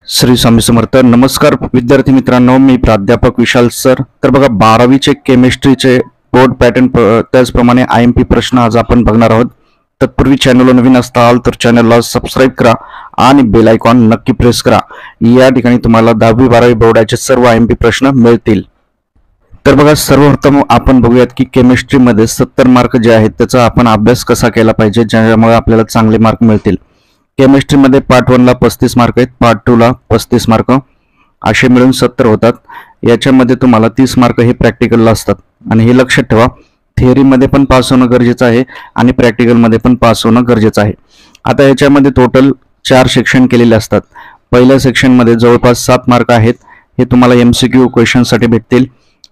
श्री स्वामी समर्थ. नमस्कार विद्यार्थी मित्रांनो, मी प्राध्यापक विशाल सर. तर बघा 12वीचे केमिस्ट्रीचे बोर्ड पॅटर्न त्याचप्रमाणे IMP प्रश्न आज आपण बघणार आहोत. तत्पूर्वी चॅनलला नवीन असाल तर चॅनलला सबस्क्राईब करा आणि बेल आयकॉन नक्की प्रेस करा. या ठिकाणी तुम्हाला 10वी 12वी बोर्डाचे सर्व IMP प्रश्न मिळतील. तर बघा सर्वप्रथम आपण बघूयात की केमिस्ट्रीमध्ये 70 मार्क जे आहेत त्याचा आपण अभ्यास कसा केला पाहिजे ज्यामुळे आपल्याला चांगले मार्क मिळतील. केमिस्ट्रीमध्ये पार्ट 1 ला 35 मार्क आहेत, पार्ट 2 ला 35 मार्क, असे मिळून 70 होतात. याच्यामध्ये तुम्हाला 30 मार्क हे प्रॅक्टिकलला असतात आणि हे लक्षात ठेवा, थिअरीमध्ये पण पास होणं गरजेचं आहे आणि प्रॅक्टिकलमध्ये पण पास होणं गरजेचं आहे. आता याच्यामध्ये टोटल 4 सेक्शन केलेले असतात. पहिल्या सेक्शनमध्ये जवळपास 7 मार्क आहेत, हे तुम्हाला MCQ क्वेश्चनसाठी भेटतील.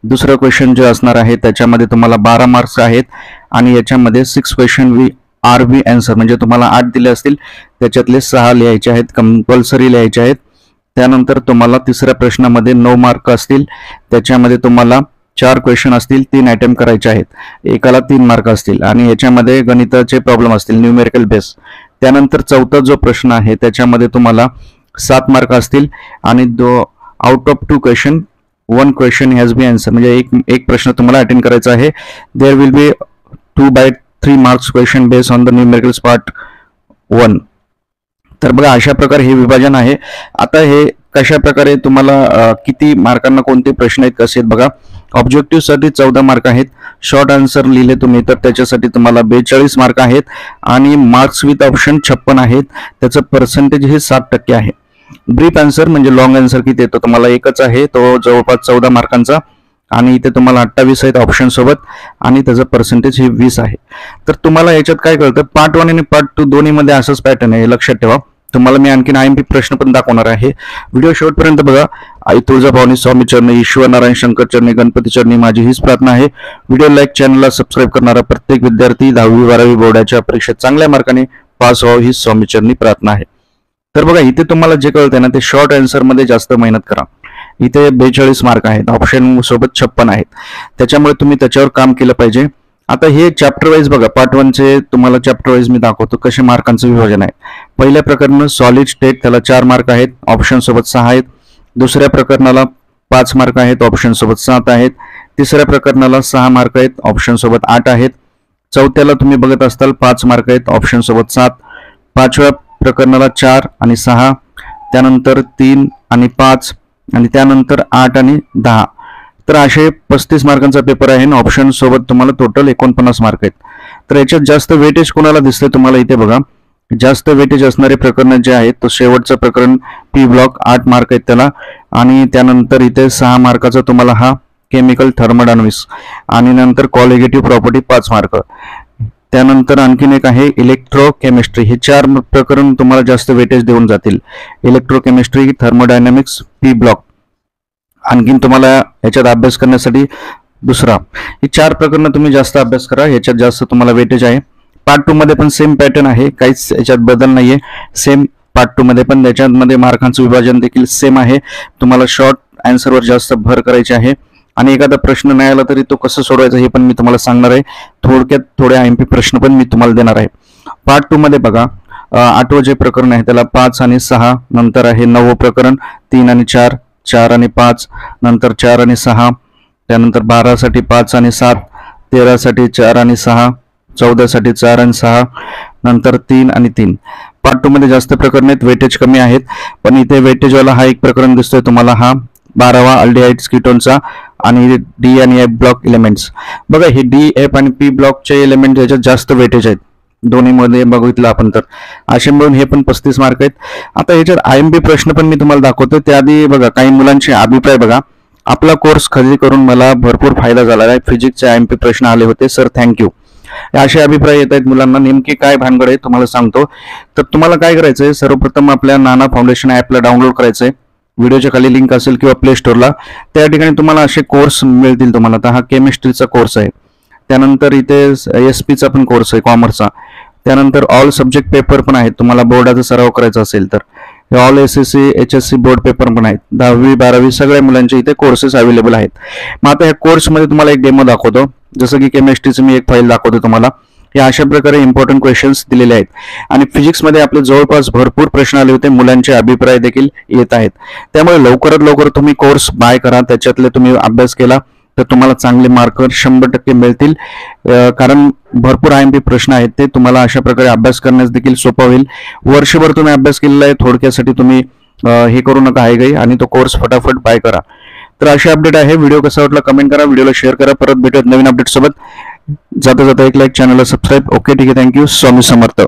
दुसरं क्वेश्चन जे असणार आहे त्याच्यामध्ये तुम्हाला 12 मार्क्स आहेत आणि याच्यामध्ये 6 क्वेश्चन RB आन्सर म्हणजे तुम्हाला 8 दिले असतील, त्याच्यातले 6 लिहायचे आहेत, कंपल्सरी लिहायचे आहेत. त्यानंतर तुम्हाला तिसऱ्या प्रश्नामध्ये 9 मार्क असतील, त्याच्यामध्ये तुम्हाला 4 क्वेश्चन असतील, 3 अटेम्प्ट करायचे आहेत, एकाला 3 मार्क असतील आणि याच्यामध्ये गणिताचे प्रॉब्लेम असतील, न्यूमेरिकल बेस. त्यानंतर चौथा जो प्रश्न आहे त्याच्यामध्ये तुम्हाला 7 मार्क असतील आणि out of 2 question 1 question has be answer म्हणजे एक प्रश्न तुम्हाला अटेंड करायचा आहे. There will be 2/3 marks question based on the numericals part 1. तर बघा अशा प्रकारे हे विभाजन आहे. आता हे कशा प्रकारे तुम्हाला किती मार्कांना कोणते प्रश्न आहेत कसे आहेत बघा. ऑब्जेक्टिव्ह साठी 14 मार्क आहेत, शॉर्ट आन्सर लिहिले तुम्ही तर त्याच्यासाठी तुम्हाला 42 मार्क आहेत आणि मार्क्स विथ ऑप्शन 56 आहेत, त्याचं पर्सेंटेज हे 7% आहे. ब्रीफ आन्सर म्हणजे लॉंग आन्सर किती येतो तुम्हाला एकच आहे, तो जवळपास 14 मार्कांचा आणि इथे तुम्हाला 28 आहेत ऑप्शन सोबत आणि त्याचं पर्सेंटेज हे 20 आहे. तर तुम्हाला याच्यात काय कळतं, पार्ट 1 आणि पार्ट 2 दोन्हीमध्ये असंच पॅटर्न आहे, लक्षात ठेवा. तुम्हाला मी आणखीन IMP प्रश्न पण दाखवणार आहे. व्हिडिओ शेवटपर्यंत बघा. आई तुळजाभवानी, स्वामी चरणी, ईश्वर नारायण शंकर चरणी, गणपती चरणी माझी हीच प्रार्थना आहे. व्हिडिओ लाईक, चॅनलला सबस्क्राईब करणारा प्रत्येक विद्यार्थी 10वी 12वी बोर्डाच्या परीक्षेत चांगल्या मार्काने पास व्हावं ही स्वामी चरणी प्रार्थना आहे. तर बघा इथे तुम्हाला जे कळतंय ना ते शॉर्ट आन्सर मध्ये जास्त मेहनत करा. इथे 42 मार्क आहेत, ऑप्शन सोबत 56 आहेत, त्याच्यामुळे तुम्ही त्याच्यावर काम केलं पाहिजे. आता हे चॅप्टर वाईज बघा, पार्ट 1 चे तुम्हाला चॅप्टर वाईज मी दाखवतो कसे मार्कांचं विभाजन आहे. पहिल्या प्रकरणात सॉलिड स्टेट, त्याला 4 मार्क आहेत, ऑप्शन सोबत 6 आहेत. दुसऱ्या प्रकरणाला 5 मार्क आहेत, ऑप्शन सोबत 7 आहेत. तिसऱ्या प्रकरणाला 6 मार्क आहेत, ऑप्शन सोबत 8 आहेत. चौथ्याला तुम्ही बघत असताल 5 मार्क आहेत, ऑप्शन सोबत 7. पाचव्या प्रकरणाला 4 आणि 6, त्यानंतर 3 आणि 5 आणि त्यानंतर 8 आणि 10. तर असे 35 मार्कांचा पेपर आहे आणि ऑप्शन सोबत तुम्हाला टोटल 49 मार्क आहेत. तर याच्यात जास्त वेटेज कोणाला दिसतंय तुम्हाला इथे बघा. जास्त वेटेज असणारे प्रकरण जे आहेत तो शेवटचं प्रकरण P ब्लॉक 8 मार्क आहेत त्याला आणि त्यानंतर इथे 6 मार्काचा तुम्हाला हा केमिकल थर्मोडायनामिक्स आणि नंतर कॉलिगेटिव्ह प्रॉपर्टी 5 मार्क. त्यानंतर आणखीन एक आहे इलेक्ट्रोकेमिस्ट्री. हे 4 प्रकरण तुम्हाला जास्त वेटेज देऊन जातील. Electrochemistry, thermodynamics, P block. आणखीन तुम्हाला याच्यात अभ्यास करण्यासाठी दुसरा ही 4 प्रकरणं तुम्ही जास्त अभ्यास करा, याच्यात जास्त तुम्हाला वेटेज आहे. पार्ट 2 मध्ये पण सेम पॅटर्न आहे, काहीच याच्यात बदल नाहीये. सेम पार्ट 2 मध्ये पण त्याच्यामध्ये मार्कांचं विभाजन देखील सेम आहे. तुम्हाला शॉर्ट आन्सरवर जास्त भर करायची आहे आणि एखादा प्रश्न नाही आला तरी तो कसं सोडवायचा हे पण मी तुम्हाला सांगणार आहे. थोडक्यात थोडे IMP प्रश्न पण मी तुम्हाला देणार आहे. पार्ट 2 मध्ये बघा 8वं जे प्रकरण आहे त्याला 5 आणि 6, नंतर आहे 9वं प्रकरण 3 आणि 4, 4 आणि 5, नंतर 4 आणि 6, त्यानंतर 12 साठी 5 आणि 7, 13 साठी 4 आणि 6, 14 साठी 4 आणि 6, नंतर 3 आणि 3. पार्ट 2 मध्ये जास्त प्रकरण आहेत, वेटेज कमी आहेत, पण इथे वेटेजवाला हा एक प्रकरण दिसतोय तुम्हाला, हा 12वा अल्डिहाइड्स कीटोनचा आणि D आणि F ब्लॉक एलिमेंट्स. बघा हे D, F आणि P ब्लॉकचे एलिमेंट याच्यात जास्त वेटेज आहेत दोन्हीमध्ये बघितलं आपण तर. असे मिळून हे पण 35 मार्क आहेत. आता याच्यात IMP प्रश्न पण मी तुम्हाला दाखवतो. त्याआधी बघा काही मुलांचे अभिप्राय बघा. आपला कोर्स खरेदी करून मला भरपूर फायदा झाला आहे, फिजिक्सचे IMP प्रश्न आले होते सर, थँक्यू. असे अभिप्राय येत आहेत मुलांना. नेमकी काय भानगड आहे तुम्हाला सांगतो. तर तुम्हाला काय करायचंय, सर्वप्रथम आपल्या नाना फाउंडेशन ॲपला डाउनलोड करायचंय. व्हिडिओच्या खाली लिंक असेल किंवा प्ले स्टोअरला, त्या ठिकाणी तुम्हाला असे कोर्स मिळतील तुम्हाला. तर हा केमिस्ट्रीचा कोर्स आहे, त्यानंतर इथे SP चा पण कोर्स आहे कॉमर्सचा, त्यानंतर ऑल सब्जेक्ट पेपर पण आहेत तुम्हाला बोर्डाचा सराव करायचा असेल तर. All SSC HSC board paper पण आहेत. 10वी 12वी सगळ्या मुलांचे इथे कोर्सेस अवेलेबल आहेत. मग आता या कोर्समध्ये तुम्हाला एक डेमो दाखवतो. जसं की केमिस्ट्रीचं मी एक फाईल दाखवतो तुम्हाला. या अशा प्रकारे इम्पॉर्टंट क्वेश्चन्स दिलेले आहेत. आणि फिजिक्समध्ये आपले जवळपास भरपूर प्रश्न आले होते, मुलांचे अभिप्राय देखील येत आहेत. त्यामुळे लवकरात लवकर तुम्ही कोर्स बाय करा. त्याच्यातले तुम्ही अभ्यास केला तर तुम्हाला चांगले मार्क 100% मिळतील. कारण भरपूर IMP प्रश्न आहेत, ते तुम्हाला अशा प्रकारे अभ्यास करण्यास देखील सोपा होईल. वर्षभर तुम्ही अभ्यास केलेला आहे, थोडक्यासाठी तुम्ही हे करू नका हायगाई, आणि तो कोर्स फटाफट बाय करा. तर अशी अपडेट आहे. व्हिडिओ कसा वाटला कमेंट करा, व्हिडिओला शेअर करा. परत भेटूयात नवीन अपडेट सोबत. जाता जाता एक लाईक, चॅनलला सबस्क्राईब. ओके, ठीक आहे, थँक्यू. स्वामी समर्थ.